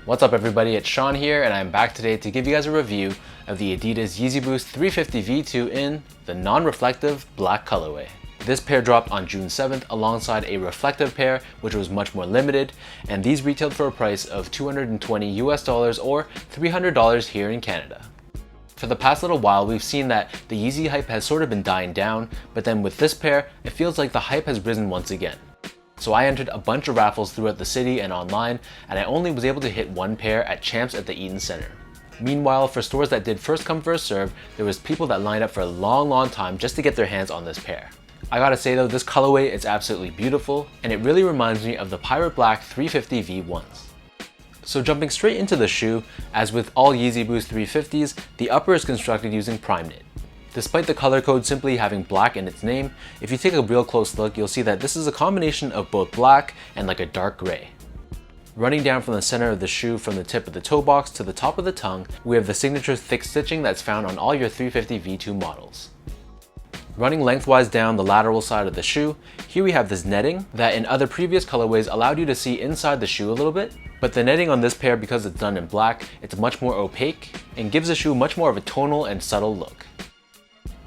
What's up everybody, it's Sean here and I'm back today to give you guys a review of the Adidas Yeezy Boost 350 V2 in the non-reflective black colorway. This pair dropped on June 7th alongside a reflective pair which was much more limited, and these retailed for a price of $220 US or $300 here in Canada. For the past little while, we've seen that the Yeezy hype has sort of been dying down, but then with this pair, it feels like the hype has risen once again. So I entered a bunch of raffles throughout the city and online, and I only was able to hit one pair at Champs at the Eaton Center. Meanwhile, for stores that did first come first serve, there was people that lined up for a long time just to get their hands on this pair. I gotta say though, this colorway is absolutely beautiful, and it really reminds me of the Pirate Black 350 V1s. So jumping straight into the shoe, as with all Yeezy Boost 350s, the upper is constructed using prime knit. Despite the color code simply having black in its name, if you take a real close look, you'll see that this is a combination of both black and like a dark gray. Running down from the center of the shoe from the tip of the toe box to the top of the tongue, we have the signature thick stitching that's found on all your 350 V2 models. Running lengthwise down the lateral side of the shoe, here we have this netting that in other previous colorways allowed you to see inside the shoe a little bit, but the netting on this pair, because it's done in black, it's much more opaque and gives the shoe much more of a tonal and subtle look.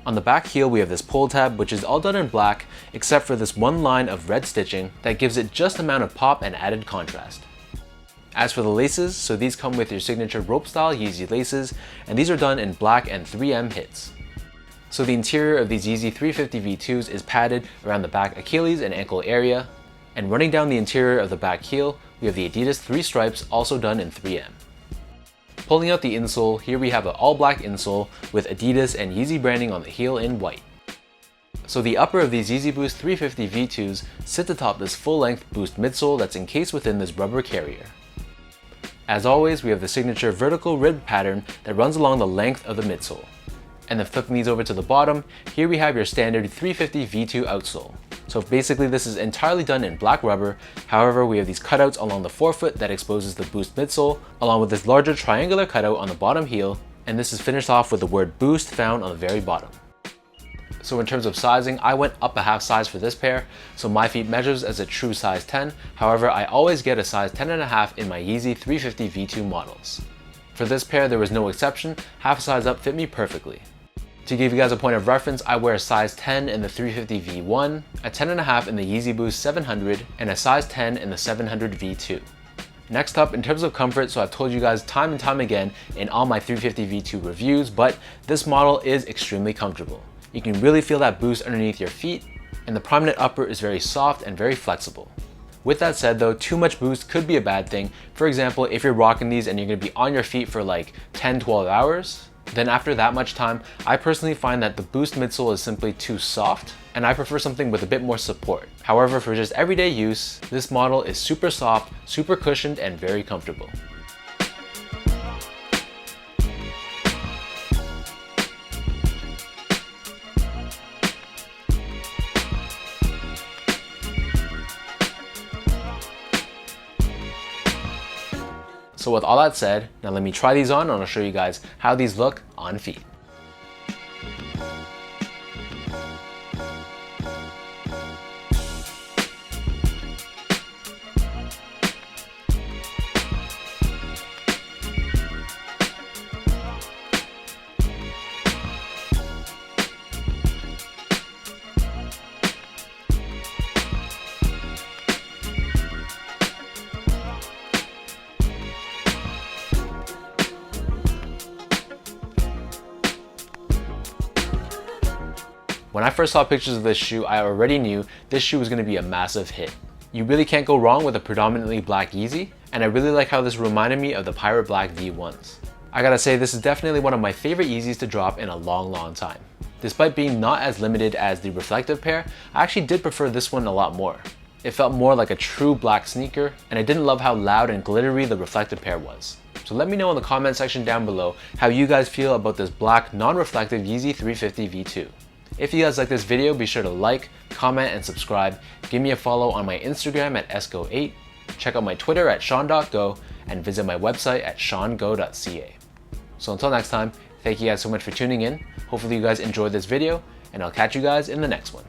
On the back heel, we have this pull tab, which is all done in black, except for this one line of red stitching that gives it just amount of pop and added contrast. As for the laces, so these come with your signature rope style Yeezy laces, and these are done in black and 3M hits. So the interior of these Yeezy 350 V2s is padded around the back Achilles and ankle area, and running down the interior of the back heel, we have the Adidas 3 stripes also done in 3M. Pulling out the insole, here we have an all black insole with Adidas and Yeezy branding on the heel in white. So the upper of these Yeezy Boost 350 V2s sits atop this full-length Boost midsole that's encased within this rubber carrier. As always, we have the signature vertical rib pattern that runs along the length of the midsole. And then flipping these over to the bottom, here we have your standard 350 V2 outsole. So basically this is entirely done in black rubber, however we have these cutouts along the forefoot that exposes the Boost midsole, along with this larger triangular cutout on the bottom heel, and this is finished off with the word Boost found on the very bottom. So in terms of sizing, I went up a half size for this pair, so my feet measures as a true size 10, however I always get a size 10.5 in my Yeezy 350 V2 models. For this pair there was no exception, half a size up fit me perfectly. To give you guys a point of reference, I wear a size 10 in the 350 V1, a 10.5 in the Yeezy Boost 700, and a size 10 in the 700 V2. Next up, in terms of comfort, so I've told you guys time and time again in all my 350 V2 reviews, but this model is extremely comfortable. You can really feel that boost underneath your feet, and the prime knit upper is very soft and very flexible. With that said though, too much boost could be a bad thing. For example, if you're rocking these and you're going to be on your feet for like 10-12 hours, then after that much time, I personally find that the Boost midsole is simply too soft, and I prefer something with a bit more support. However, for just everyday use, this model is super soft, super cushioned, and very comfortable. So with all that said, now let me try these on and I'll show you guys how these look on feet. When I first saw pictures of this shoe, I already knew this shoe was going to be a massive hit. You really can't go wrong with a predominantly black Yeezy, and I really like how this reminded me of the Pirate Black V1s. I gotta say, this is definitely one of my favorite Yeezys to drop in a long time. Despite being not as limited as the reflective pair, I actually did prefer this one a lot more. It felt more like a true black sneaker, and I didn't love how loud and glittery the reflective pair was. So let me know in the comment section down below how you guys feel about this black non-reflective Yeezy 350 V2. If you guys like this video, be sure to like, comment, and subscribe. Give me a follow on my Instagram at esco8, check out my Twitter at sean.go, and visit my website at seango.ca. So until next time, thank you guys so much for tuning in. Hopefully you guys enjoyed this video, and I'll catch you guys in the next one.